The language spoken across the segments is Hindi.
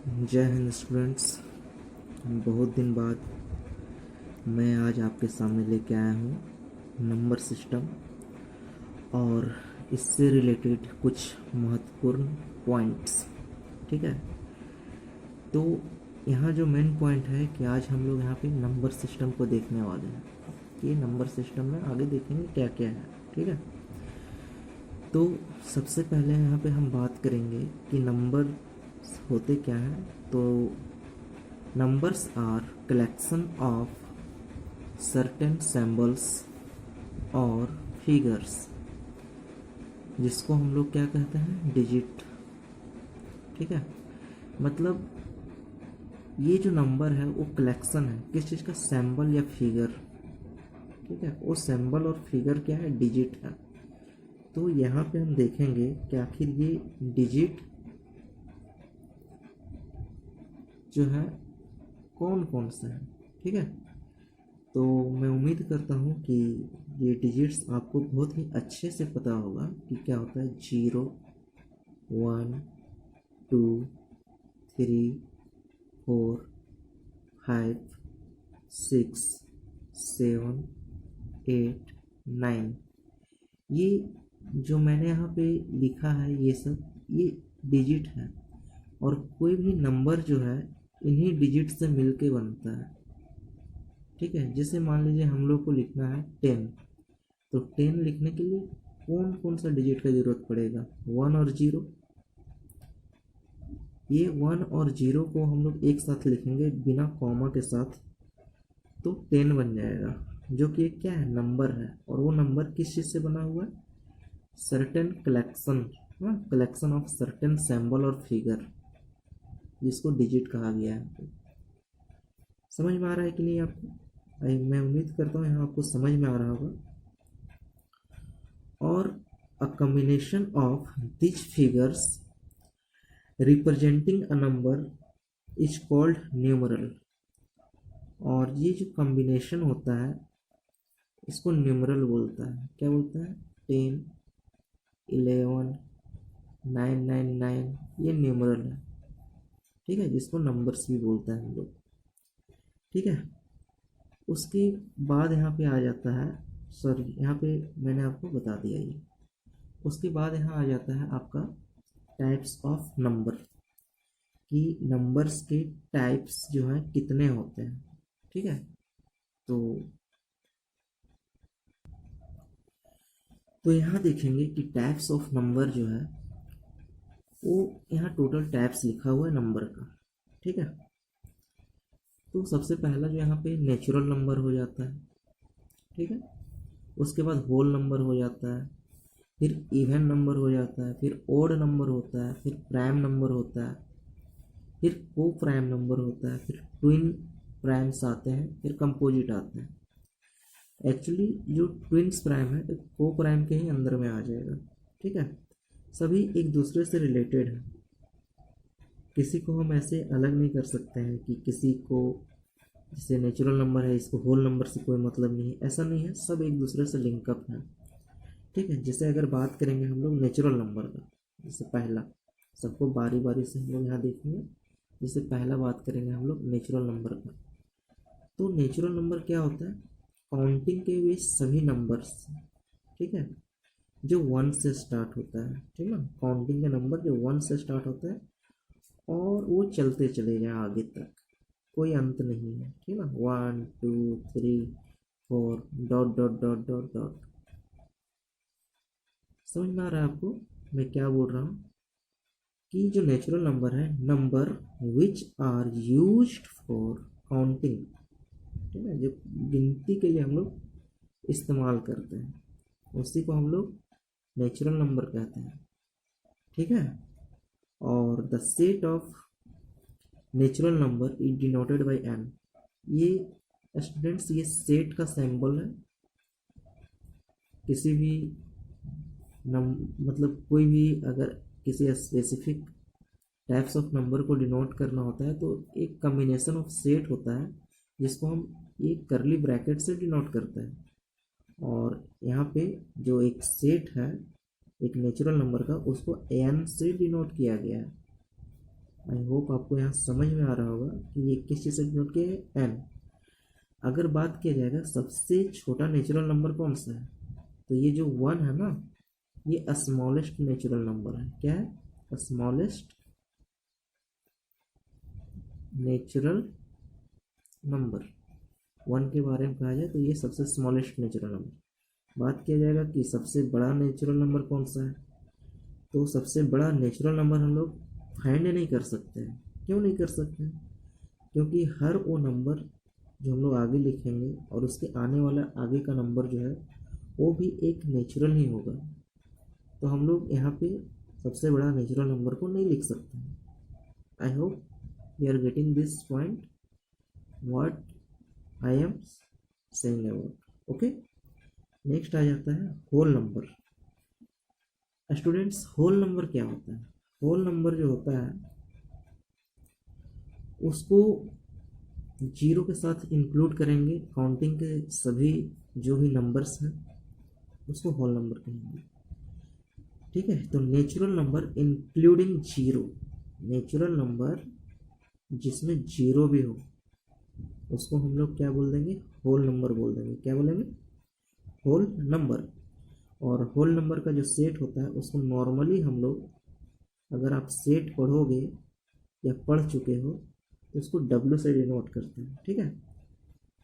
जय हिंद स्टूडेंट्स। बहुत दिन बाद मैं आज आपके सामने लेके आया हूँ नंबर सिस्टम और इससे रिलेटेड कुछ महत्वपूर्ण पॉइंट्स। ठीक है, तो यहाँ जो मेन पॉइंट है कि आज हम लोग यहाँ पे नंबर सिस्टम को देखने वाले हैं कि नंबर सिस्टम में आगे देखेंगे क्या क्या है। ठीक है, तो सबसे पहले यहाँ पे हम बात करेंगे कि नंबर होते क्या हैं। तो numbers are collection of certain symbols और figures जिसको हम लोग क्या कहते हैं, डिजिट। ठीक है, मतलब ये जो नंबर है वो कलेक्शन है किस चीज़ का, सैम्बल या फिगर। ठीक है, वो सैम्बल और फिगर क्या है, डिजिट है। तो यहाँ पे हम देखेंगे कि आखिर ये डिजिट जो है कौन कौन सा है। ठीक है, तो मैं उम्मीद करता हूँ कि ये डिजिट्स आपको बहुत ही अच्छे से पता होगा कि क्या होता है। 0, 1, 2, 3, 4, 5, 6, 7, 8, 9। ये जो मैंने यहाँ पे लिखा है ये सब ये डिजिट है, और कोई भी नंबर जो है इन्हीं डिजिट से मिलके बनता है। ठीक है, जैसे मान लीजिए हम लोग को लिखना है 10, तो 10 लिखने के लिए कौन कौन सा डिजिट का ज़रूरत पड़ेगा, 1 और 0। ये 1 और 0 को हम लोग एक साथ लिखेंगे बिना कॉमा के साथ, तो 10 बन जाएगा, जो कि एक क्या है, नंबर है। और वो नंबर किस चीज़ से बना हुआ है, certain collection, collection of certain symbol और फिगर, जिसको डिजिट कहा गया है। समझ में आ रहा है कि नहीं आपको? मैं उम्मीद करता हूँ यहाँ आपको समझ में आ रहा होगा। और a combination of this figures representing a number is called numeral. और ये जो कॉम्बिनेशन होता है इसको न्यूमरल बोलता है। क्या बोलता है, 10, 11, 999, ये न्यूमरल है। ठीक है, जिसको नंबर्स भी बोलते हैं हम लोग। ठीक है, उसके बाद यहाँ पे आ जाता है, सॉरी यहाँ पे मैंने आपको बता दिया ये। उसके बाद यहाँ आ जाता है आपका टाइप्स ऑफ नंबर, कि नंबर्स के टाइप्स जो हैं कितने होते हैं। ठीक है, तो यहाँ देखेंगे कि टाइप्स ऑफ नंबर जो है वो यहाँ टोटल टाइप्स लिखा हुआ है नंबर का। ठीक है, तो सबसे पहला जो यहाँ पे नेचुरल नंबर हो जाता है। ठीक है, उसके बाद होल नंबर हो जाता है, फिर इवन नंबर हो जाता है, फिर ओड नंबर होता है, फिर प्राइम नंबर होता है, फिर को प्राइम नंबर होता है, फिर ट्विन प्राइम्स आते हैं, फिर कंपोजिट आते हैं। एक्चुअली जो ट्विन्स प्राइम है को प्राइम के ही अंदर में आ जाएगा। ठीक है, सभी एक दूसरे से रिलेटेड है, किसी को हम ऐसे अलग नहीं कर सकते हैं कि किसी को, जैसे नेचुरल नंबर है इसको होल नंबर से कोई मतलब नहीं है, ऐसा नहीं है, सब एक दूसरे से लिंकअप है। ठीक है, जैसे अगर बात करेंगे हम लोग नेचुरल नंबर का, जैसे पहला, सबको बारी बारी से हम लोग यहाँ देखेंगे। जैसे पहला बात करेंगे हम लोग नेचुरल नंबर का, तो नेचुरल नंबर क्या होता है, काउंटिंग के हुए सभी नंबर्स। ठीक है, जो 1 से स्टार्ट होता है। ठीक है, काउंटिंग का नंबर जो 1 से स्टार्ट होता है और वो चलते चले जाए आगे तक, कोई अंत नहीं है। ठीक है, 1, 2, 3, 4 dot dot dot dot dot. समझ में आ रहा है आपको मैं क्या बोल रहा हूँ, कि जो नेचुरल नंबर है, number which are used for counting. ठीक है, जो गिनती के लिए हम लोग इस्तेमाल करते हैं उसी को हम लोग नेचुरल नंबर कहते हैं। ठीक है, और the set of natural number is denoted by N. ये स्टूडेंट्स ये सेट का सिंबल है। किसी भी मतलब कोई भी अगर किसी स्पेसिफिक टाइप्स ऑफ नंबर को डिनोट करना होता है तो एक कम्बिनेशन ऑफ सेट होता है, जिसको हम एक करली ब्रैकेट से डिनोट करते हैं। और यहाँ पे जो एक सेट है एक नेचुरल नंबर का, उसको एन से डिनोट किया गया है। आई होप आपको यहाँ समझ में आ रहा होगा कि ये किस चीज़ से डिनोट किया है, एन। अगर बात किया जाएगा सबसे छोटा नेचुरल नंबर कौन सा है, तो ये जो वन है ना, ये स्मॉलेस्ट नेचुरल नंबर है। क्या है? Smallest natural number. वन के बारे में कहा जाए तो ये सबसे स्मॉलेस्ट नेचुरल नंबर। बात किया जाएगा कि सबसे बड़ा नेचुरल नंबर कौन सा है, तो सबसे बड़ा नेचुरल नंबर हम लोग फाइंड नहीं कर सकते हैं। क्यों नहीं कर सकते हैं? क्योंकि हर वो नंबर जो हम लोग आगे लिखेंगे और उसके आने वाला आगे का नंबर जो है वो भी एक नेचुरल ही होगा। तो हम लोग यहाँ पे सबसे बड़ा नेचुरल नंबर को नहीं लिख सकते हैं। I hope you are getting this point what I am saying about. Okay, next आ जाता है whole number. Students, whole number क्या होता है? होल नंबर जो होता है उसको जीरो के साथ इंक्लूड करेंगे, काउंटिंग के सभी जो भी नंबर्स हैं उसको होल नंबर कहेंगे। ठीक है, तो natural number including zero, natural number जिसमें जीरो भी हो उसको हम लोग क्या बोल देंगे? होल नंबर बोल देंगे। क्या बोलेंगे? Whole number. और होल नंबर का जो सेट होता है उसको नॉर्मली हम लोग, अगर आप सेट पढ़ोगे या पढ़ चुके हो तो उसको डब्ल्यू से डिनोट करते हैं। ठीक है,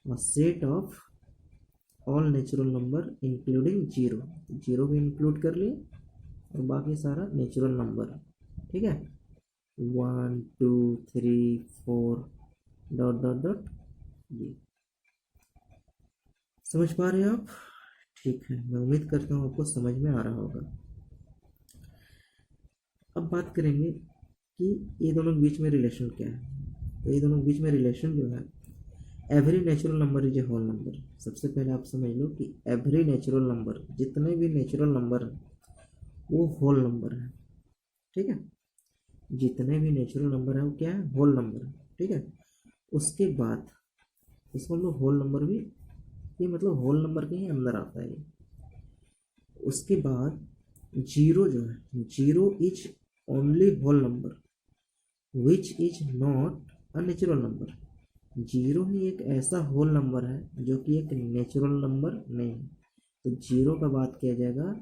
और set of all natural number including zero, zero भी इंक्लूड कर लिए और बाकी सारा नेचुरल नंबर। ठीक है, 1 2 3 4 डॉट डॉट डॉट। ये समझ पा रहे हैं आप? ठीक है, मैं उम्मीद करता हूँ आपको समझ में आ रहा होगा। अब बात करेंगे कि ये दोनों के बीच में रिलेशन क्या है। तो ये दोनों के बीच में रिलेशन जो है, every natural number is a whole number. सबसे पहले आप समझ लो कि एवरी नेचुरल नंबर, जितने भी नेचुरल नंबर हैं वो होल नंबर है। ठीक है, जितने भी नेचुरल नंबर है वो क्या है? होल नंबर है। ठीक है, उसके बाद इसको हम लोग होल नंबर भी, ये मतलब होल नंबर के ही अंदर आता है ये। उसके बाद जीरो जो है, zero is only whole number which is not a natural number. Zero ही एक ऐसा होल नंबर है जो कि एक नेचुरल नंबर नहीं है। तो जीरो का बात किया जाएगा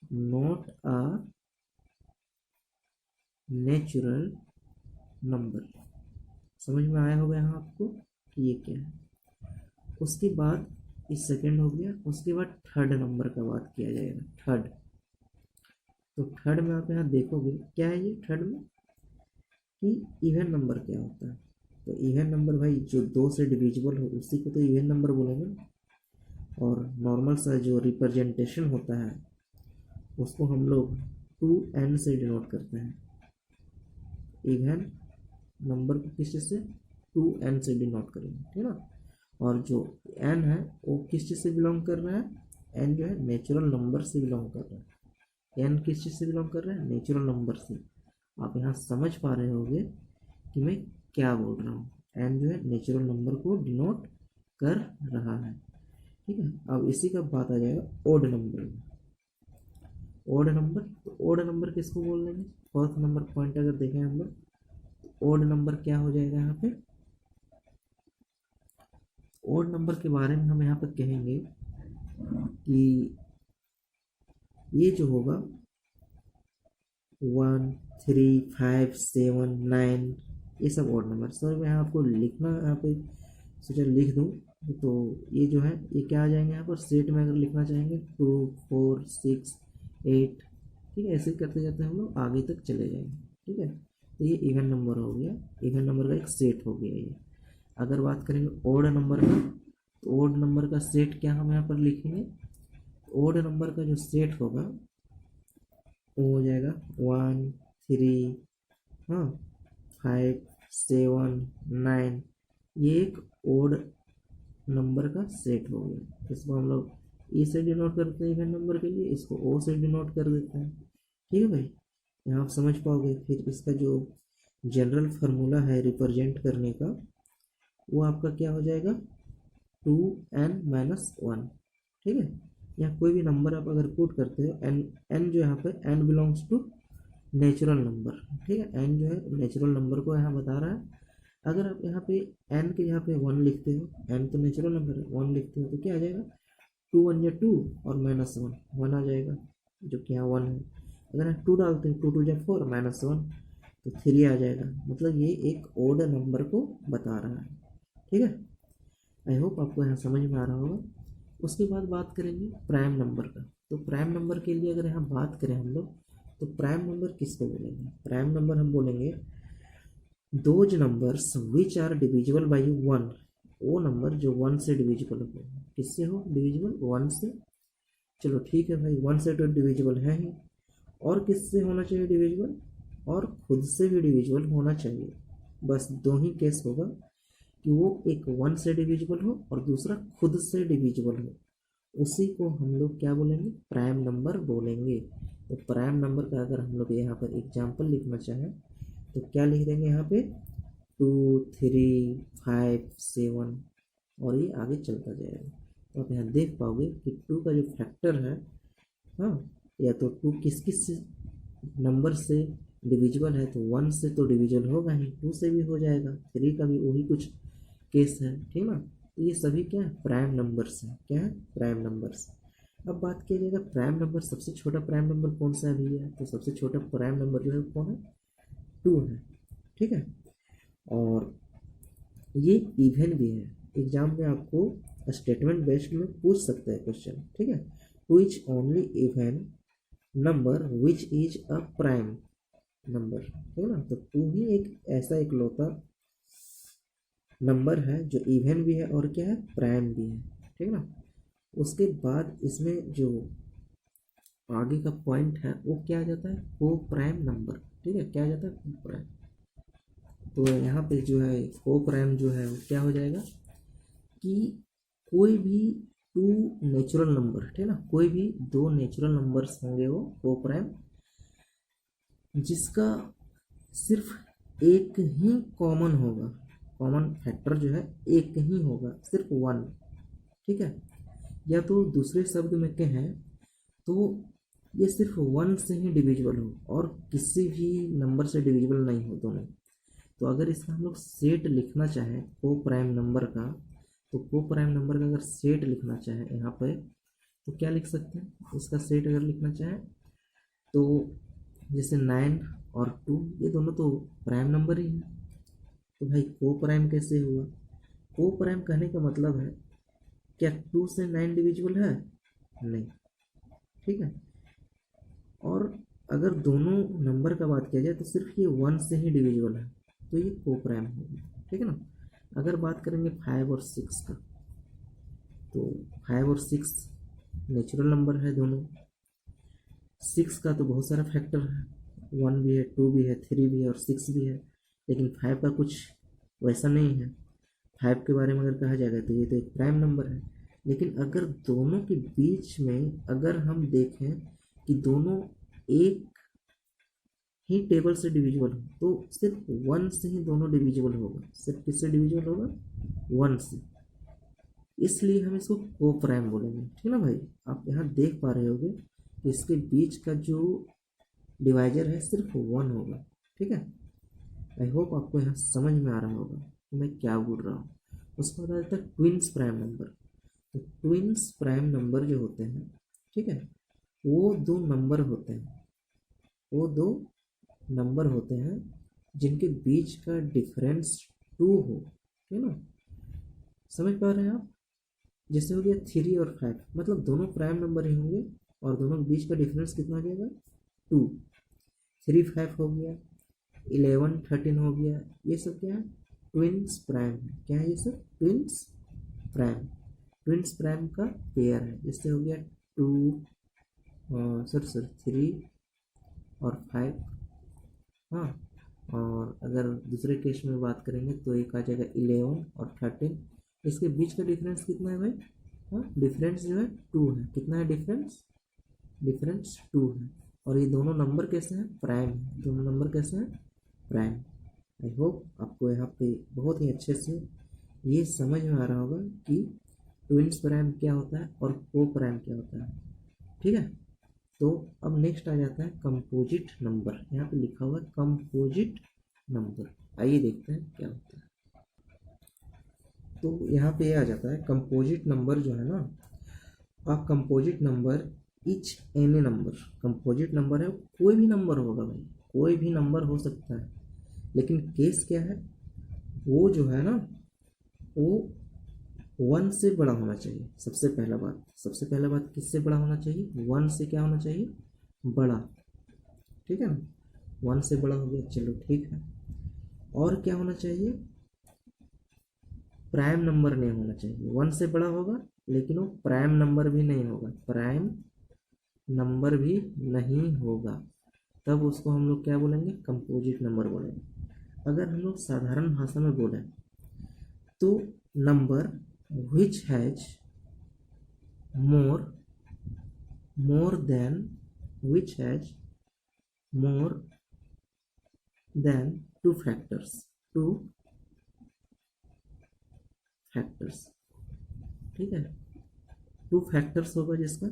नॉट अ नेचुरल नंबर। समझ में आया होगा यहाँ आपको कि ये क्या है। उसके बाद इस सेकंड हो गया, उसके बाद थर्ड नंबर का बात किया जाएगा। थर्ड, तो थर्ड में आप यहाँ देखोगे क्या है ये थर्ड में, कि इवन नंबर क्या होता है। तो इवन नंबर भाई जो दो से डिविजिबल हो उसी को तो इवन नंबर बोलेंगे। और नॉर्मल सा जो रिप्रेजेंटेशन होता है उसको हम लोग 2n से डिनोट करते हैं। इवन नंबर को किस चीज़ से? 2n से डिनोट करेंगे। ठीक है ना। और जो n है वो किस चीज़ से बिलोंग कर रहा है? n जो है नेचुरल नंबर से बिलोंग कर रहा है। n किस चीज़ से बिलोंग कर रहा है? नेचुरल नंबर से। आप यहाँ समझ पा रहे होंगे कि मैं क्या बोल रहा हूँ। n जो है नेचुरल नंबर को डिनोट कर रहा है। ठीक है, अब इसी का बात आ जाएगा ओड नंबर में। ओड नंबर, तो ओड नंबर किसको बोल देंगे? फोर्थ नंबर पॉइंट अगर देखें हम लोग, ओड नंबर क्या हो जाएगा यहाँ पे? ओड नंबर के बारे में हम यहाँ पर कहेंगे कि ये जो होगा 1 3 5 7 9, ये सब ओड नंबर। सर मैं आपको लिखना यहाँ पे सोचा लिख दूँ, तो ये जो है ये क्या आ जाएंगे यहाँ पर सेट में अगर लिखना चाहेंगे 2 4 6 8। ठीक है, ऐसे करते जाते हम लोग आगे तक चले जाएंगे। ठीक है, तो ये इवन नंबर हो गया, इवन नंबर का एक सेट हो गया ये। अगर बात करेंगे ओड नंबर का, तो ओड नंबर का सेट क्या हम यहाँ पर लिखेंगे? ओड नंबर का जो सेट होगा वो हो जाएगा 1 3 हाँ 5 7 9। ये एक ओड नंबर का सेट हो गया। इसको हम लोग ई से डिनोट करते हैं इवन नंबर के लिए, इसको ओ से डिनोट कर देते हैं। ठीक है भाई, यहाँ आप समझ पाओगे। फिर इसका जो जनरल फार्मूला है रिप्रेजेंट करने का, वो आपका क्या हो जाएगा? 2n-1। ठीक है, या कोई भी नंबर आप अगर पुट करते हो, एन एन जो यहाँ पे n belongs to natural number, ठीक है। एन जो है नेचुरल नंबर को यहाँ बता रहा है। अगर आप यहाँ पे एन के यहाँ पे 1 लिखते हो, एन तो नेचुरल नंबर है, 1 लिखते हो तो क्या आ जाएगा, 2 1 जा 2 और -1 1 आ जाएगा, जो कि यहाँ 1 है। अगर आप 2 डालते हो, 2 2 जा 4 -1 तो 3 आ जाएगा। मतलब ये एक ओड नंबर को बता रहा है, ठीक है। आई होप आपको यहाँ समझ में आ रहा होगा। उसके बाद बात करेंगे प्राइम नंबर का। तो प्राइम नंबर के लिए अगर यहाँ बात करें हम लोग, तो प्राइम नंबर किसको बोलेंगे? प्राइम नंबर हम बोलेंगे those numbers which are divisible by 1, वो नंबर जो 1 से डिविजिबल हो। किससे हो डिविजिबल? 1 से। चलो ठीक है भाई, 1 से तो डिविजिबल है ही, और किससे होना चाहिए डिविजिबल? और खुद से भी डिविजिबल होना चाहिए। बस दो ही केस होगा कि वो एक 1 से डिविजिबल हो और दूसरा खुद से डिविजिबल हो। उसी को हम लोग क्या बोलेंगे? प्राइम नंबर बोलेंगे। तो प्राइम नंबर का अगर हम लोग यहाँ पर एग्जाम्पल लिखना चाहें तो क्या लिख देंगे यहाँ पे? 2 3 5 7 और ये आगे चलता जाएगा। तो आप यहाँ देख पाओगे कि 2 का जो फैक्टर है, हाँ, या तो 2 किस किस नंबर से डिविजिबल है, तो 1 से तो डिविजिबल होगा ही, 2 से भी हो जाएगा, 3 का भी वही कुछ केस है, ठीक ना। तो ये सभी क्या है? प्राइम नंबर्स हैं। क्या है? Prime numbers. अब बात किया जाएगा प्राइम नंबर, सबसे छोटा प्राइम नंबर कौन सा भी है? तो सबसे छोटा प्राइम नंबर जो है कौन है? 2 है, ठीक है। और ये इवन भी है। एग्जाम में आपको स्टेटमेंट बेस्ड में पूछ सकते हैं क्वेश्चन, ठीक है। Two is only even number which is a prime number, ठीक है ना। तो 2 ही एक ऐसा इकलौता नंबर है जो इवन भी है और क्या है? प्राइम भी है, ठीक है ना। उसके बाद इसमें जो आगे का पॉइंट है वो क्या आ जाता है? को प्राइम नंबर, ठीक है। क्या आ जाता है? को प्राइम। तो यहाँ पे जो है को प्राइम जो है वो क्या हो जाएगा कि कोई भी 2 नेचुरल नंबर, ठीक है ना, कोई भी 2 नेचुरल नंबर्स होंगे वो को प्राइम, जिसका सिर्फ एक ही कॉमन होगा, कॉमन फैक्टर जो है एक ही होगा, सिर्फ 1, ठीक है। या तो दूसरे शब्द में कहें तो ये सिर्फ 1 से ही डिविजिबल हो और किसी भी नंबर से डिविजिबल नहीं हो दोनों। तो अगर इसका हम लोग सेट लिखना चाहें को प्राइम नंबर का, तो को प्राइम नंबर का अगर सेट लिखना चाहें यहाँ पे तो क्या लिख सकते हैं? इसका सेट अगर लिखना चाहें तो जैसे 9 और 2 ये दोनों तो प्राइम नंबर ही है। तो भाई को प्राइम कैसे हुआ? को प्राइम कहने का मतलब है क्या 2 से 9 डिविजिबल है? नहीं, ठीक है। और अगर दोनों नंबर का बात किया जाए तो सिर्फ ये 1 से ही डिविजिबल है, तो ये को प्राइम होगी, ठीक है ना। अगर बात करेंगे 5 और 6 का, तो 5 और 6 नेचुरल नंबर है दोनों। 6 का तो बहुत सारा फैक्टर है, 1 भी है, 2 भी है, 3 भी है और 6 भी है। लेकिन 5 का कुछ वैसा नहीं है। 5 के बारे में अगर कहा जाएगा तो ये तो एक प्राइम नंबर है। लेकिन अगर दोनों के बीच में अगर हम देखें कि दोनों एक ही टेबल से डिविजिबल हो तो सिर्फ 1 से ही दोनों डिविजिबल होगा। सिर्फ किससे डिविजिबल होगा? 1 से। इसलिए हम इसको को प्राइम बोलेंगे, ठीक है ना भाई। आप यहाँ देख पा रहे होगे कि इसके बीच का जो डिवाइजर है सिर्फ 1 होगा, ठीक है। आई होप आपको यहाँ समझ में आ रहा होगा कि मैं क्या बोल रहा हूँ। उसके बाद आता है ट्विन्स प्राइम नंबर। तो ट्विन्स प्राइम नंबर जो होते हैं, ठीक है, वो दो नंबर होते हैं, वो दो नंबर होते हैं जिनके बीच का डिफरेंस 2 हो, ठीक है ना। समझ पा रहे हैं आप? जैसे हो गया 3 और 5, मतलब दोनों प्राइम नंबर ही होंगे और दोनों के बीच का डिफरेंस कितना हो जाएगा? 2। 3 5 हो गया, 11 13 हो गया। ये सब क्या है? ट्विन्स प्राइम है। क्या है ये सब? Twins prime. ट्विन्स प्राइम का पेयर है। जैसे हो गया 2 सर 3 और 5, हाँ। और अगर दूसरे केस में बात करेंगे तो एक आ जाएगा 11 और 13। इसके बीच का डिफरेंस कितना है भाई? हाँ, डिफरेंस जो है 2 है। कितना है डिफरेंस? डिफरेंस 2 है। और ये दोनों नंबर कैसे हैं? प्राइम है। दोनों नंबर कैसे हैं? प्राइम। आई होप आपको यहाँ पे बहुत ही अच्छे से ये समझ में आ रहा होगा कि ट्विन्स प्राइम क्या होता है और को प्राइम क्या होता है, ठीक है। तो अब नेक्स्ट आ जाता है कंपोजिट नंबर। यहाँ पे लिखा हुआ है कंपोजिट नंबर। आइए देखते हैं क्या होता है। तो यहाँ पे आ जाता है कंपोजिट नंबर जो है ना, आप composite number etch any number, composite number है कोई भी नंबर होगा भाई, कोई भी नंबर हो सकता है, लेकिन केस क्या है, वो जो है ना वो 1 से बड़ा होना चाहिए। सबसे पहला बात, सबसे पहला बात किससे बड़ा होना चाहिए, 1 से क्या होना चाहिए, बड़ा। ठीक है ना, 1 से बड़ा हो गया, चलो ठीक है। और क्या होना चाहिए, प्राइम नंबर नहीं होना चाहिए। 1 से बड़ा होगा लेकिन वो प्राइम नंबर भी नहीं होगा, प्राइम नंबर भी नहीं होगा, तब उसको हम लोग क्या बोलेंगे, कंपोजिट नंबर बोलेंगे। अगर हम लोग साधारण भाषा में बोलें तो number which has more more than which has more than two factors। ठीक है, 2 फैक्टर्स होगा जिसका,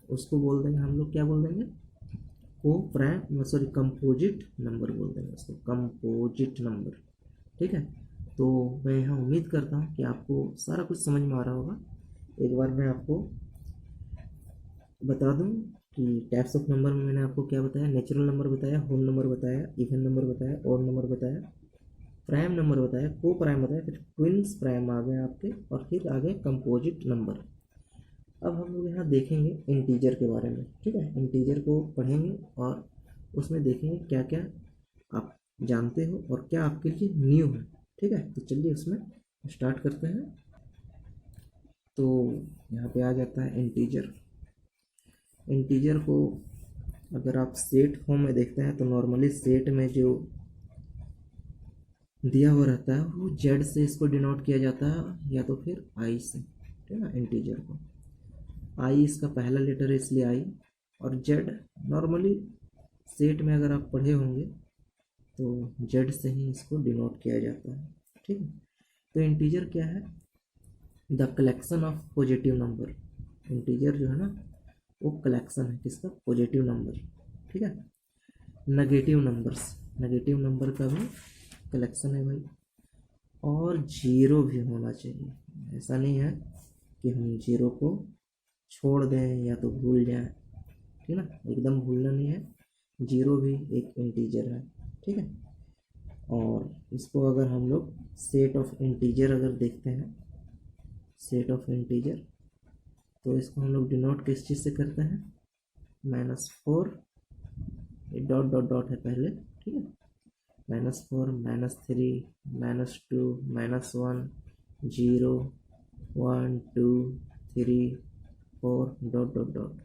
उसको बोल देंगे हम लोग, क्या बोल देंगे, को प्राइम सॉरी कंपोजिट नंबर बोल देंगे उसको, कंपोजिट नंबर। ठीक है, तो मैं यहाँ उम्मीद करता हूँ कि आपको सारा कुछ समझ में आ रहा होगा। एक बार मैं आपको बता दूँ कि टाइप्स ऑफ नंबर में मैंने आपको क्या बताया, नेचुरल नंबर बताया, होल नंबर बताया, इवन नंबर बताया, ऑड नंबर बताया, प्राइम नंबर बताया, को प्राइम बताया, फिर ट्विंस प्राइम आ गए आपके, और फिर आ गए कंपोजिट नंबर। अब हम लोग यहाँ देखेंगे इंटीजर के बारे में। ठीक है, इंटीजर को पढ़ेंगे और उसमें देखेंगे क्या क्या आप जानते हो और क्या आपके लिए न्यू है। ठीक है, तो चलिए उसमें स्टार्ट करते हैं। तो यहाँ पे आ जाता है इंटीजर। इंटीजर को अगर आप सेट फॉर्म में देखते हैं तो नॉर्मली सेट में जो दिया हुआ रहता है वो जेड से इसको डिनोट किया जाता है, या तो फिर आई से। ठीक है ना, इंटीजर को आई इसका पहला लेटर है इसलिए आई, और जेड नॉर्मली सेट में अगर आप पढ़े होंगे तो जेड से ही इसको डिनोट किया जाता है। ठीक है, तो इंटीजर क्या है, the collection of positive number. Integer जो है ना वो कलेक्शन है किसका, पॉजिटिव नंबर। ठीक है, नेगेटिव नंबर्स, नेगेटिव नंबर का भी कलेक्शन है भाई, और जीरो भी होना चाहिए। ऐसा नहीं है कि हम जीरो को छोड़ दें या तो भूल जाएं। ठीक है ना, एकदम भूलना नहीं है, जीरो भी एक इंटीजर है। ठीक है, और इसको अगर हम लोग सेट ऑफ इंटीजर अगर देखते हैं, सेट ऑफ इंटीजर, तो इसको हम लोग डिनोट किस चीज़ से करते हैं, -4, डॉट डॉट डॉट है पहले। ठीक है, -4, -3, -2, -1, 0, 1, 2, 3, 4, डॉट डॉट डॉट,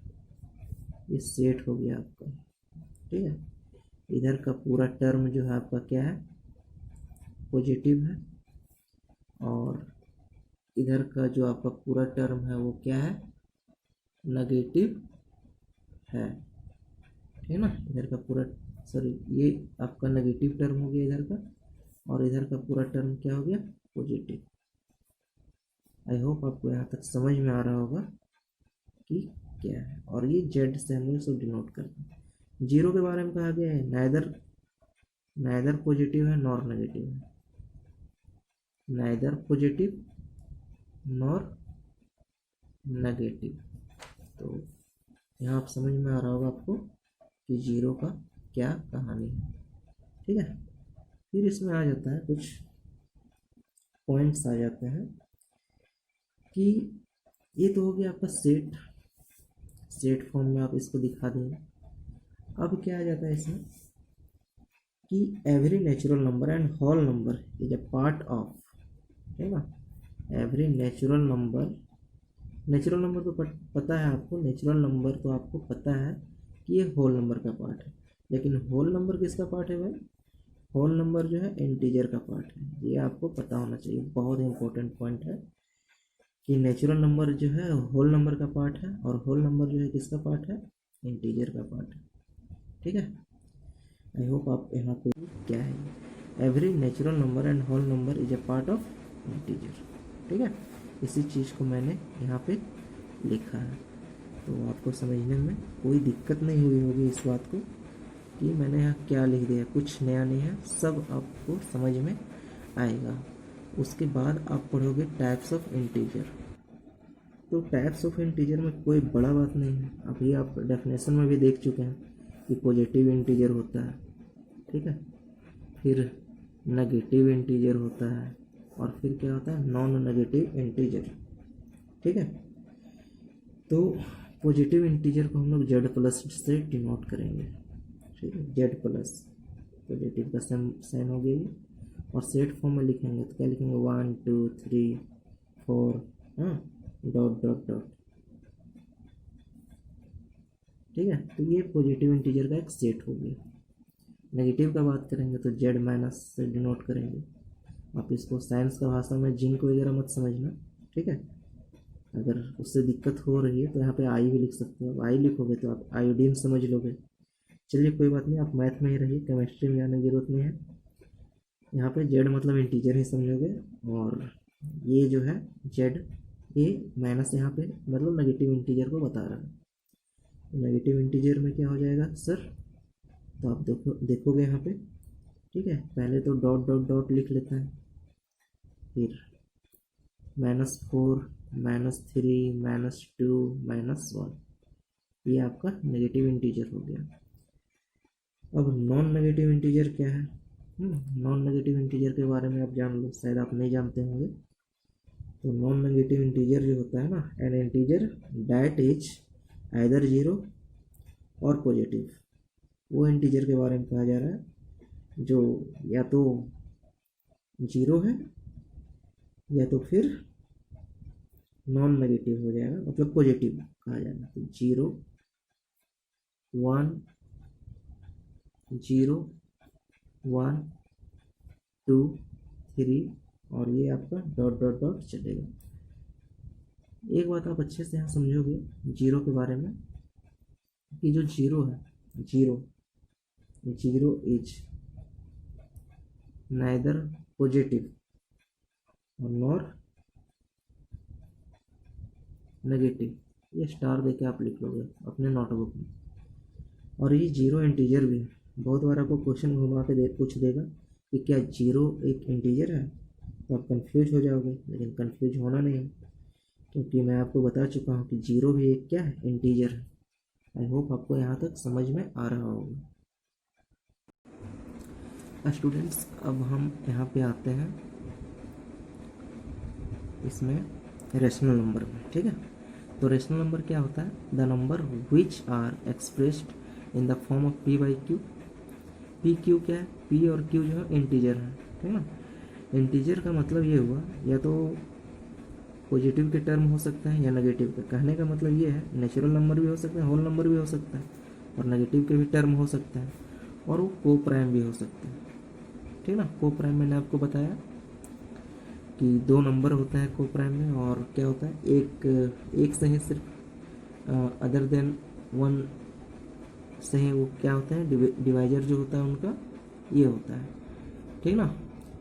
ये सेट हो गया आपका। ठीक है, इधर का पूरा टर्म जो है आपका क्या है, पॉजिटिव है, और इधर का जो आपका पूरा टर्म है वो क्या है, नेगेटिव है। ठीक है ना, इधर का पूरा सॉरी ये आपका नेगेटिव टर्म हो गया इधर का, और इधर का पूरा टर्म क्या हो गया, पॉजिटिव। आई होप आपको यहाँ तक समझ में आ रहा होगा कि क्या है, और ये जेड से हम लोग इसको डिनोट करते हैं। जीरो के बारे में कहा गया है नाइदर पॉजिटिव है नॉर नेगेटिव है, नाइदर पॉजिटिव नॉर नेगेटिव। तो यहाँ आप समझ में आ रहा होगा आपको कि जीरो का क्या कहानी है। ठीक है, फिर इसमें आ जाता है कुछ पॉइंट्स आ जाते हैं कि ये तो हो गया आपका सेट फॉर्म में आप इसको दिखा देंगे। अब क्या आ जाता है इसमें कि every natural number and whole number is a part of, है ना, एवरी नेचुरल नंबर तो पता है आपको, नेचुरल नंबर तो आपको पता है कि ये होल नंबर का पार्ट है, लेकिन होल नंबर किसका पार्ट है भाई, होल नंबर जो है इंटीजर का पार्ट है। ये आपको पता होना चाहिए, बहुत इंपॉर्टेंट पॉइंट है कि नेचुरल नंबर जो है होल नंबर का पार्ट है, और होल नंबर जो है किसका पार्ट है, इंटीजर का पार्ट है। ठीक है, आई होप आप यहाँ पे क्या है, every natural number and whole number is a part of integer. ठीक है, इसी चीज़ को मैंने यहाँ पे लिखा है। तो आपको समझने में कोई दिक्कत नहीं हुई होगी इस बात को कि मैंने यहाँ क्या लिख दिया, कुछ नया नहीं है, सब आपको समझ में आएगा। उसके बाद आप पढ़ोगे टाइप्स ऑफ इंटीजर। तो टाइप्स ऑफ इंटीजर में कोई बड़ा बात नहीं है, अभी आप डेफिनेशन में भी देख चुके हैं कि पॉजिटिव इंटीजर होता है, ठीक है, फिर नेगेटिव इंटीजर होता है, और फिर क्या होता है, नॉन नेगेटिव इंटीजर, ठीक है। तो पॉजिटिव इंटीजर को हम लोग जेड प्लस से डिनोट करेंगे, ठीक है, जेड प्लस, पॉजिटिव का साइन हो गया ये, और सेट फॉर्म में लिखेंगे तो क्या लिखेंगे, 1 2 3 4, हाँ, डॉट डॉट डॉट, ठीक है। तो ये पॉजिटिव इंटीजर का एक सेट हो गया। नेगेटिव का बात करेंगे तो जेड माइनस से डिनोट करेंगे। आप इसको साइंस का भाषा में जिंक वगैरह मत समझना, ठीक है। अगर उससे दिक्कत हो रही है तो यहाँ पे आई भी लिख सकते हो, आई लिखोगे तो आप आयोडीन समझ लोगे। चलिए कोई बात नहीं, आप मैथ में ही रहिए, केमिस्ट्री में जाने की जरूरत नहीं है। यहाँ पे जेड मतलब इंटीजर ही समझोगे, और ये जो है जेड, ये माइनस यहाँ पे मतलब नेगेटिव इंटीजर को बता रहा है। तो नेगेटिव इंटीजर में क्या हो जाएगा सर, तो आप देखोगे यहाँ पे, ठीक है, पहले तो डॉट डॉट डॉट लिख लेता है, फिर -4 -3 -2 -1, ये आपका नेगेटिव इंटीजर हो गया। अब नॉन नेगेटिव इंटीजर क्या है, नॉन नेगेटिव इंटीजर के बारे में आप जान लो, शायद आप नहीं जानते होंगे। तो नॉन नेगेटिव इंटीजर जो होता है ना, N integer that is either zero और पॉजिटिव, वो इंटीजर के बारे में कहा जा रहा है जो या तो जीरो है या तो फिर नॉन नेगेटिव हो जाएगा, मतलब पॉजिटिव कहा जाएगा। तो 0 1 0 1 2 3, और ये आपका डॉट डॉट डॉट चलेगा। एक बात आप अच्छे से यहाँ समझोगे जीरो के बारे में, कि जो जीरो है, zero zero is neither positive और नॉर नेगेटिव, ये स्टार देके आप लिख लोगे अपने नोटबुक में। और ये जीरो इंटीजर भी है, बहुत बार आपको क्वेश्चन घुमा के पूछ देगा कि क्या जीरो एक इंटीजर है, तो आप कंफ्यूज हो जाओगे, लेकिन कंफ्यूज होना नहीं है, क्योंकि मैं आपको बता चुका हूँ कि जीरो भी एक क्या है, इंटीजर है। आई होप आपको यहाँ तक समझ में आ रहा होगा। स्टूडेंट्स, अब हम यहाँ पे आते हैं इसमें रेशनल नंबर में, ठीक है। तो रेशनल नंबर क्या होता है, the number which are expressed in the form of p by q. p q क्या है, p और q जो है इंटीजर है, ठीक है ना। इंटीजर का मतलब ये हुआ या तो पॉजिटिव के टर्म हो सकता है या नेगेटिव के। कहने का मतलब ये है, नेचुरल नंबर भी हो सकता है, होल नंबर भी हो सकता है, और नेगेटिव के भी टर्म हो सकता है, और वो को प्राइम भी हो सकता है, ठीक ना। को प्राइम मैंने आपको बताया कि दो नंबर होता है को प्राइम में, और क्या होता है, एक से ही सिर्फ, अदर देन वन से ही वो क्या होता है, डिवाइजर जो होता है उनका ये होता है, ठीक ना,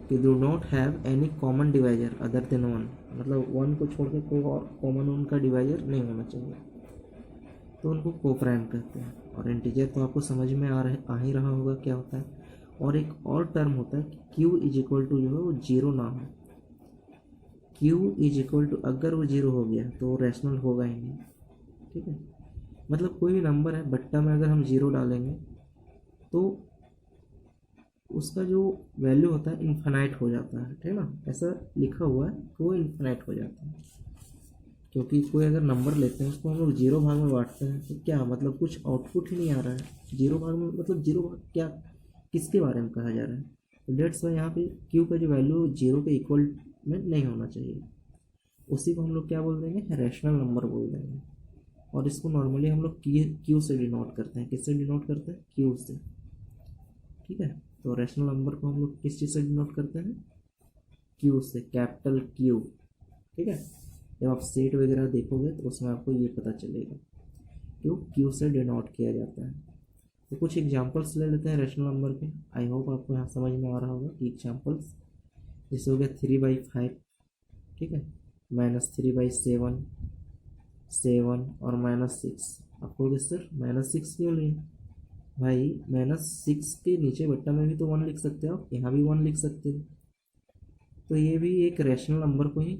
कि do not have any common divisor other than one, मतलब वन को छोड़ के कोई और कॉमन उनका डिवाइजर नहीं होना चाहिए, तो उनको को प्राइम कहते हैं। और इंटीजर तो आपको समझ में आ ही रहा होगा क्या होता है। और एक और टर्म होता है कि क्यू इज इक्वल टू जो है वो जीरो ना हो। क्यू इज इक्वल टू, अगर वो जीरो हो गया तो वो रैशनल होगा ही नहीं, ठीक है। मतलब कोई भी नंबर है, बट्टा में अगर हम जीरो डालेंगे तो उसका जो वैल्यू होता है इन्फिनाइट हो जाता है, ठीक ना, ऐसा लिखा हुआ है कि वो इन्फिनाइट हो जाता है। क्योंकि कोई अगर नंबर लेते हैं उसको हम लोग जीरो भाग में बांटते हैं, तो क्या मतलब कुछ आउटपुट ही नहीं आ रहा है जीरो भाग में, मतलब जीरो भाग क्या, किसके बारे में कहा जा रहा है। तो डेट्स वाई यहाँ पे क्यू का जो वैल्यू जीरो के इक्वल में नहीं होना चाहिए, उसी को हम लोग क्या बोल देंगे, रैशनल नंबर बोल देंगे। और इसको नॉर्मली हम लोग क्यू से डिनोट करते हैं, किससे डिनोट करते हैं, क्यू से, ठीक है। तो रैशनल नंबर को हम लोग किस चीज़ से डिनोट करते हैं, क्यू से, कैपिटल क्यू, ठीक है। जब आप सेट वगैरह देखोगे तो उसमें आपको ये पता चलेगा क्यों क्यू से डिनोट किया जाता है। तो कुछ एग्जांपल्स ले लेते हैं रैशनल नंबर के। आई होप आपको यहाँ समझ में आ रहा होगा कि एग्जांपल्स जैसे हो गया 3/5, ठीक है, -3/7, 7 और -6। आप कहोगे सर -6 क्यों लिए भाई? -6 के नीचे बट्टा में भी तो 1 लिख सकते हो, आप यहाँ भी 1 लिख सकते हो। तो ये भी एक रैशनल नंबर को ही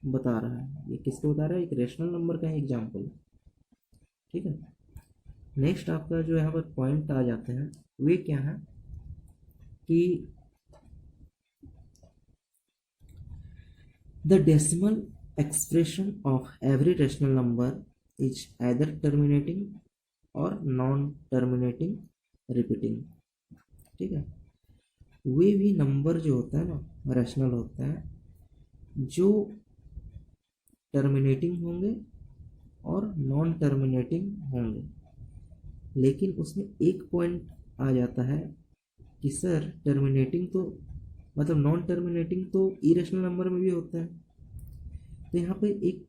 बता रहा है। ये किसको बता रहा है? एक रैशनल नंबर का एग्जाम्पल। ठीक है, नेक्स्ट आपका जो यहाँ पर पॉइंट आ जाते हैं वे क्या है कि the decimal expression of every rational number is either terminating और नॉन टर्मिनेटिंग रिपीटिंग। ठीक है, वे भी नंबर जो होता है ना रैशनल होता है जो टर्मिनेटिंग होंगे और नॉन टर्मिनेटिंग होंगे, लेकिन उसमें एक पॉइंट आ जाता है कि सर टर्मिनेटिंग तो मतलब नॉन टर्मिनेटिंग तो इरेशनल नंबर में भी होता है। तो यहाँ पे एक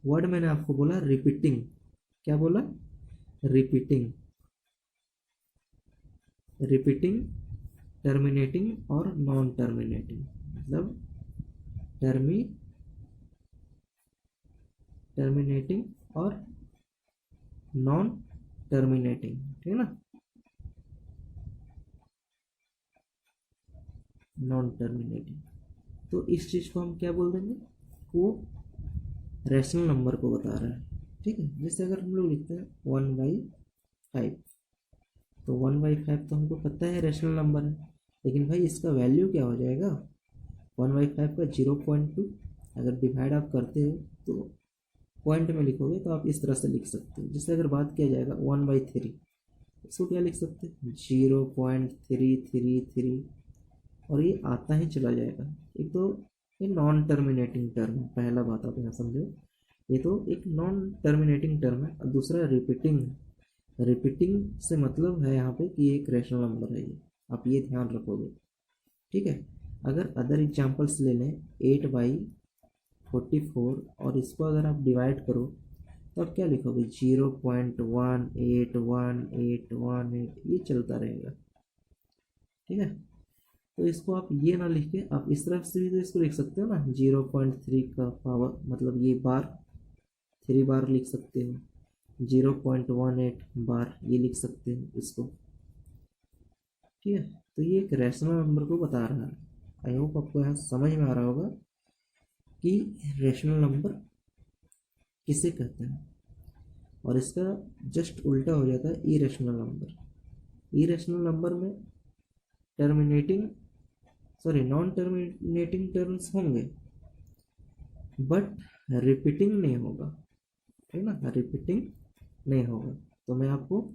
वर्ड मैंने आपको बोला रिपीटिंग। क्या बोला? रिपीटिंग। रिपीटिंग, टर्मिनेटिंग और नॉन टर्मिनेटिंग, मतलब टर्मिनेटिंग और नॉन टर्मिनेटिंग। ठीक है ना, नॉन टर्मिनेटिंग। तो इस चीज को हम क्या बोल देंगे? वो रैशनल नंबर को बता रहा है। ठीक है, जैसे अगर हम लोग लिखते हैं 1/5, तो 1/5 तो हमको पता है रैशनल नंबर है, लेकिन भाई इसका वैल्यू क्या हो जाएगा? 1/5 का 0.2। अगर डिवाइड आप करते हो तो पॉइंट में लिखोगे तो आप इस तरह से लिख सकते हो। जैसे अगर बात किया जाएगा 1/3, इसको क्या लिख सकते हैं? 0.333, और ये आता ही चला जाएगा। एक तो ये नॉन टर्मिनेटिंग टर्म है, पहला बात आप यहाँ समझो, ये तो एक नॉन टर्मिनेटिंग टर्म है। और दूसरा रिपीटिंग है। रिपीटिंग से मतलब है यहाँ पे कि एक रैशनल नंबर है ये, आप ये ध्यान रखोगे। ठीक है, अगर अदर एग्जांपल्स ले लें 8/44, और इसको अगर आप डिवाइड करो तो आप क्या लिखोगे? 0.18118, ये चलता रहेगा। ठीक है, तो इसको आप ये ना लिख के आप इस तरफ से भी तो इसको लिख सकते हो ना, 0.3 का पावर, मतलब ये बार 3 बार लिख सकते हो, 0.18 बार ये लिख सकते हो इसको। ठीक है, तो ये एक रैशनल नंबर को बता रहा है। आई होप आपको यहाँ समझ में आ रहा होगा कि रैशनल नंबर किसे कहते हैं। और इसका जस्ट उल्टा हो जाता है इरेशनल नंबर। इरेशनल नंबर में नॉन टर्मिनेटिंग टर्म्स होंगे बट रिपीटिंग नहीं होगा। ठीक ना, रिपीटिंग नहीं होगा। तो मैं आपको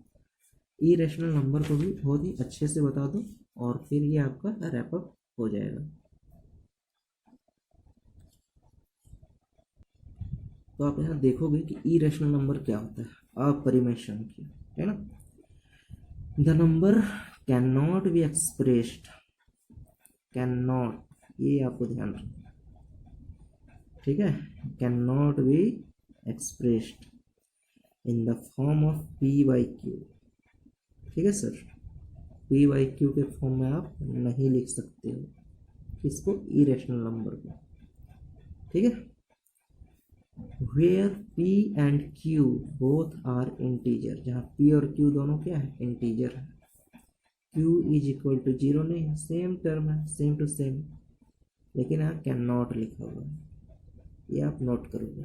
इरेशनल नंबर को भी बहुत ही अच्छे से बता दूं और फिर ये आपका रैपअप हो जाएगा। तो आप यहाँ देखोगे कि इरेशनल नंबर क्या होता है, अपरिमेय संख्या, है ना। The number can not be expressed, can not, ये आपको ध्यान रखना। ठीक है, can not be expressed in the form of p/q। ठीक है सर, p/q के फॉर्म में आप नहीं लिख सकते हो इसको, इरेशनल नंबर को। ठीक है, where p and q both are integer, जहाँ p और q दोनों क्या है? इंटीजर है। q इज इक्वल टू 0 नहीं, सेम टर्म है, सेम टू सेम, लेकिन यहाँ कैन नॉट लिखा हुआ है, ये आप नोट करोगे।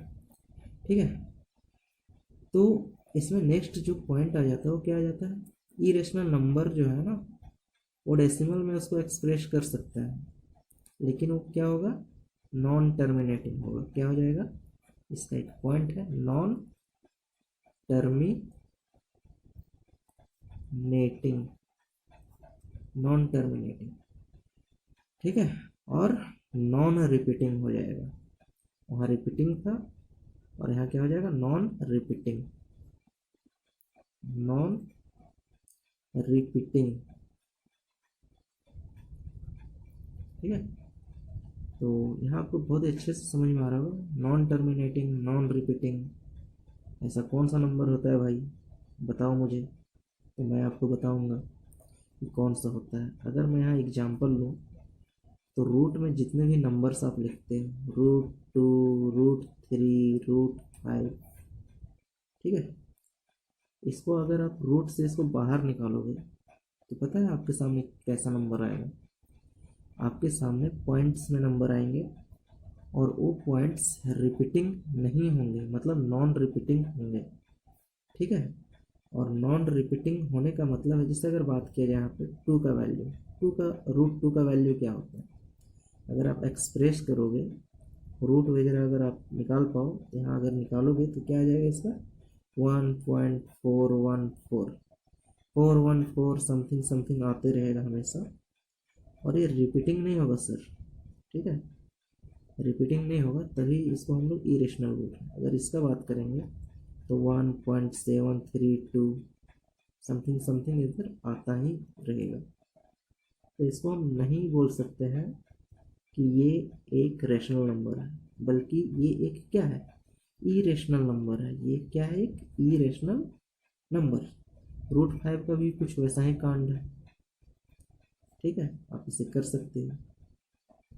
ठीक है, तो इसमें नेक्स्ट जो पॉइंट आ जाता है वो क्या आ जाता है? इरेशनल नंबर जो है ना वो डेसिमल में उसको एक्सप्रेस कर सकता है, लेकिन वो क्या होगा? नॉन टर्मिनेटिंग होगा। क्या हो जाएगा? इसका एक पॉइंट है, नॉन टर्मिनेटिंग, नॉन टर्मिनेटिंग। ठीक है, और नॉन रिपीटिंग हो जाएगा। वहाँ रिपीटिंग था और यहाँ क्या हो जाएगा? Non repeating, non repeating. ठीक है, तो यहाँ आपको बहुत अच्छे से समझ में आ रहा होगा, नॉन टर्मिनेटिंग, नॉन रिपीटिंग, ऐसा कौन सा नंबर होता है भाई? बताओ मुझे, तो मैं आपको बताऊंगा कि कौन सा होता है। अगर मैं यहाँ एग्जांपल लूँ तो रूट में जितने भी नंबर्स आप लिखते हैं, √2, √3, √5, ठीक है। इसको अगर आप रूट से इसको बाहर निकालोगे तो पता है आपके सामने कैसा नंबर आएगा? आपके सामने पॉइंट्स में नंबर आएंगे और वो पॉइंट्स रिपीटिंग नहीं होंगे, मतलब नॉन रिपीटिंग होंगे, ठीक है। और नॉन रिपीटिंग होने का मतलब है, जैसे अगर बात किया जाए यहाँ पे टू का वैल्यू, टू का रूट टू का वैल्यू क्या होता है? अगर आप एक्सप्रेस करोगे रूट वगैरह अगर आप निकाल पाओ तो यहाँ अगर निकालोगे तो क्या आ जाएगा इसका? 1.414, 414 समथिंग समथिंग आते रहेगा हमेशा, और ये रिपीटिंग नहीं होगा सर, ठीक है। रिपीटिंग नहीं होगा, तभी इसको हम लोग इरेशनल बोलते हैं। अगर इसका बात करेंगे तो 1.732 समथिंग समथिंग इधर आता ही रहेगा। तो इसको हम नहीं बोल सकते हैं कि ये एक रेशनल नंबर है, बल्कि ये एक क्या है? इरेशनल नंबर है। ये क्या है? एक इरेशनल नंबर। रूट 5 का भी कुछ वैसा ही कांड है, ठीक है, आप इसे कर सकते हो।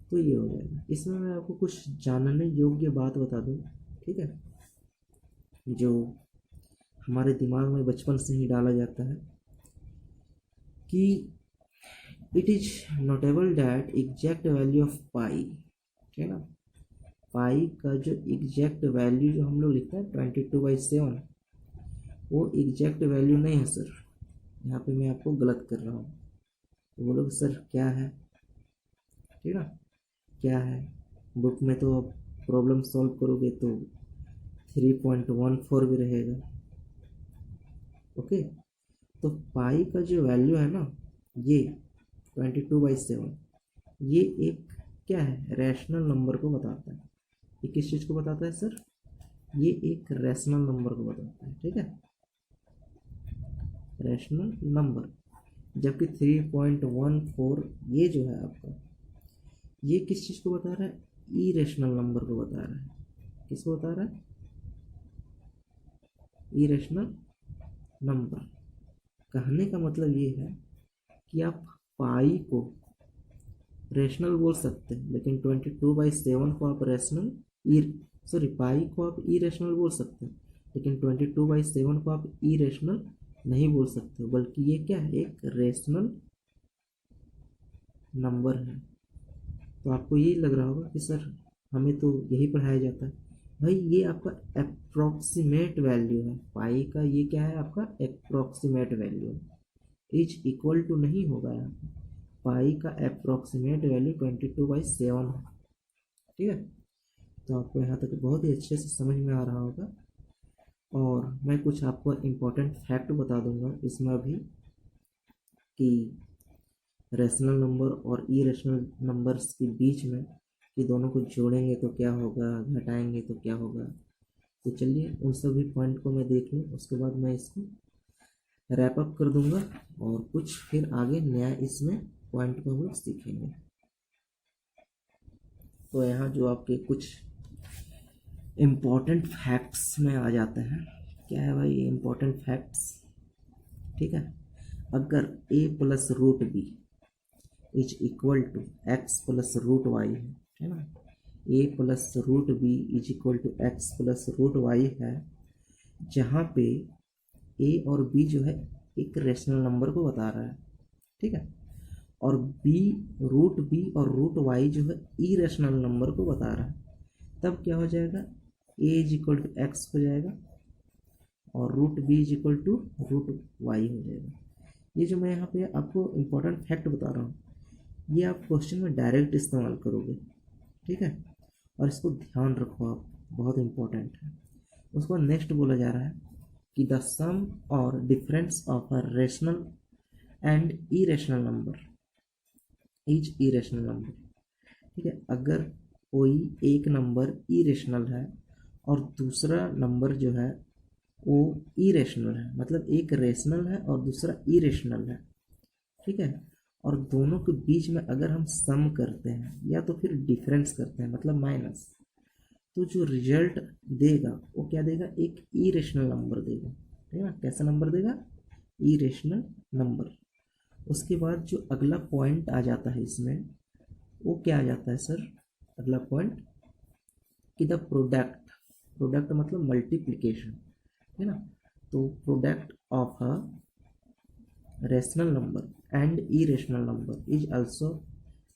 तो ये हो जाएगा। इसमें मैं आपको कुछ जानने योग्य बात बता दूं, ठीक है, जो हमारे दिमाग में बचपन से ही डाला जाता है कि it is notable that exact value of pi, ठीक है ना। पाई का जो एग्जैक्ट वैल्यू जो हम लोग लिखते हैं 22/7, वो एग्जैक्ट वैल्यू नहीं है सर। यहाँ पे मैं आपको गलत कर रहा हूँ। तो बोलोगे सर क्या है, ठीक है ना, क्या है? बुक में तो आप प्रॉब्लम सॉल्व करोगे तो 3.14 भी रहेगा, ओके। तो पाई का जो वैल्यू है ना, ये 22/7, ये एक क्या है? रैशनल नंबर को बताता है। ये किस चीज़ को बताता है सर? ये एक रैशनल नंबर को बताता है, ठीक है, रैशनल नंबर। जबकि 3.14 ये जो है आपका, ये किस चीज़ को बता रहा है? इरेशनल नंबर को बता रहा है। किसको बता रहा है? Irrational number. कहने का मतलब ये है कि आप पाई को रेशनल बोल सकते हैं, लेकिन 22/7 को आप रेशनल पाई को आप इरेशनल बोल सकते हैं, लेकिन 22/7 को आप इरेशनल नहीं बोल सकते, बल्कि ये क्या है? एक रेशनल नंबर है। तो आपको यही लग रहा होगा कि सर हमें तो यही पढ़ाया जाता है। भाई ये आपका अप्रोक्सीमेट वैल्यू है पाई का। ये क्या है? आपका अप्रोक्सीमेट वैल्यू है, इज इक्वल टू नहीं होगा यहाँ पे। पाई का अप्रोक्सीमेट वैल्यू 22/7 है, ठीक है। तो आपको यहाँ तक बहुत ही अच्छे से समझ में आ रहा होगा। और मैं कुछ आपको इम्पोर्टेंट फैक्ट बता दूंगा इसमें अभी, कि रेशनल नंबर और इरेशनल नंबर्स के बीच में, कि दोनों को जोड़ेंगे तो क्या होगा, घटाएंगे तो क्या होगा। तो चलिए उन सभी पॉइंट को मैं देख लूँ, उसके बाद मैं इसको रैप अप कर दूंगा और कुछ फिर आगे नया इसमें पॉइंट को हम लोग सीखेंगे। तो यहाँ जो आपके कुछ इम्पोर्टेंट फैक्ट्स में आ जाते हैं। क्या है भाई इम्पोर्टेंट फैक्ट्स? ठीक है, अगर a plus root b is equal to x plus root y है ना, a plus root b is equal to x plus root y है, जहाँ पे a और b जो है एक रेशनल नंबर को बता रहा है, ठीक है, और रूट बी और रूट वाई जो है इरेशनल नंबर को बता रहा है, तब क्या हो जाएगा? a is equal to x हो जाएगा और root b is equal to root y हो जाएगा। ये जो मैं यहाँ पे आपको इम्पोर्टेंट फैक्ट बता रहा हूँ, ये आप क्वेश्चन में डायरेक्ट इस्तेमाल करोगे, ठीक है, और इसको ध्यान रखो आप, बहुत इम्पोर्टेंट है। उसको नेक्स्ट बोला जा रहा है कि द सम और difference of a rational and irrational number is irrational number, ठीक है। अगर कोई एक नंबर इरेशनल है और दूसरा नंबर जो है वो इरेशनल है, मतलब एक रेशनल है और दूसरा इरेशनल है, ठीक है, और दोनों के बीच में अगर हम सम करते हैं या तो फिर डिफरेंस करते हैं, मतलब माइनस, तो जो रिजल्ट देगा वो क्या देगा? एक इरेशनल नंबर देगा, ठीक है ना। कैसा नंबर देगा? Irrational number. उसके बाद जो अगला पॉइंट आ जाता है इसमें, वो क्या आ जाता है सर? अगला पॉइंट कि द प्रोडक्ट, प्रोडक्ट मतलब मल्टीप्लिकेशन, है ना। तो product of a rational number and irrational number is also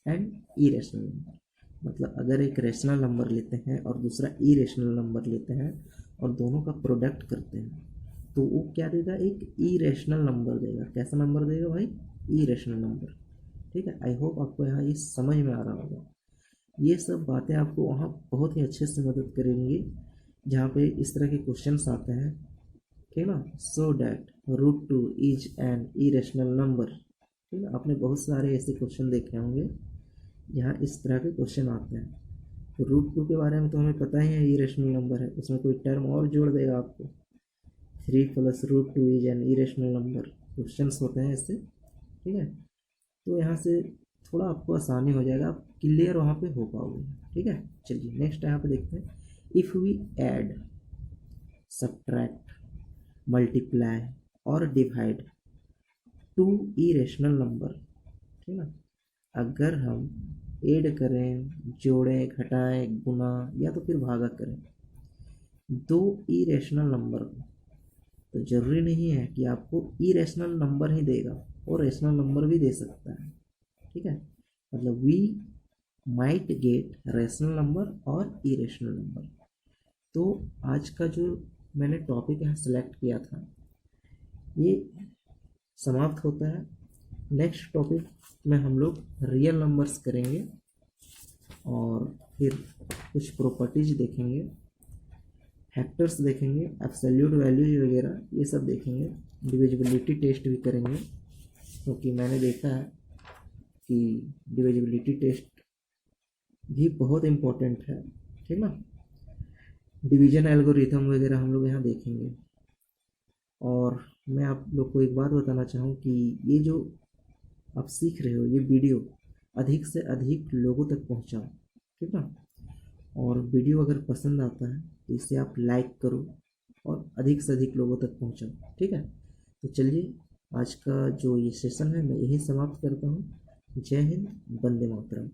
an irrational number. मतलब अगर एक रेशनल नंबर लेते हैं और दूसरा इरेशनल नंबर लेते हैं और दोनों का प्रोडक्ट करते हैं तो वो क्या देगा, एक इरेशनल नंबर देगा। कैसा नंबर देगा भाई, इरेशनल नंबर। ठीक है, आई होप आपको यहाँ ये समझ में आ रहा होगा। ये सब बातें आपको वहाँ बहुत ही अच्छे से मदद करेंगी जहाँ पे इस तरह के क्वेश्चंस आते हैं, ठीक ना। So that √2 is an irrational number. ठीक है, आपने बहुत सारे ऐसे क्वेश्चन देखे होंगे जहाँ इस तरह के क्वेश्चन आते हैं। तो √2 के बारे में तो हमें पता ही है, इरेशनल नंबर है, उसमें कोई टर्म और जोड़ देगा आपको। 3 + √2 is an irrational number, questions होते हैं ऐसे। ठीक है, तो यहाँ से थोड़ा आपको आसानी हो जाएगा, आप क्लियर वहाँ पे हो पाओगे। ठीक है, चलिए नेक्स्ट यहाँ पे देखते हैं। If we add, subtract, multiply और डिवाइड टू इरेशनल नंबर, ठीक है, अगर हम ऐड करें, जोड़ें, घटाएं, गुना या तो फिर भागा करें दो इरेशनल नंबर को, तो ज़रूरी नहीं है कि आपको इरेशनल नंबर ही देगा, और रेशनल नंबर भी दे सकता है। ठीक है, मतलब we might get rational number और इरेशनल नंबर। तो आज का जो मैंने टॉपिक यहाँ सेलेक्ट किया था ये समाप्त होता है। नेक्स्ट टॉपिक में हम लोग रियल नंबर्स करेंगे और फिर कुछ प्रॉपर्टीज देखेंगे, फैक्टर्स देखेंगे, एब्सोल्यूट वैल्यूज वगैरह ये सब देखेंगे। डिविजिबिलिटी टेस्ट भी करेंगे, क्योंकि मैंने देखा है कि डिविजिबिलिटी टेस्ट भी बहुत इम्पोर्टेंट है। ठीक ना, डिवीजन एल्गोरिथम वगैरह हम लोग यहाँ देखेंगे। और मैं आप लोग को एक बात बताना चाहूँ कि ये जो आप सीख रहे हो ये वीडियो अधिक से अधिक लोगों तक पहुँचाओ। ठीक ना, और वीडियो अगर पसंद आता है तो इसे आप लाइक करो और अधिक से अधिक लोगों तक पहुँचाओ। ठीक है, तो चलिए आज का जो ये सेशन है मैं यही समाप्त करता हूँ। जय हिंद, वंदे मातरम।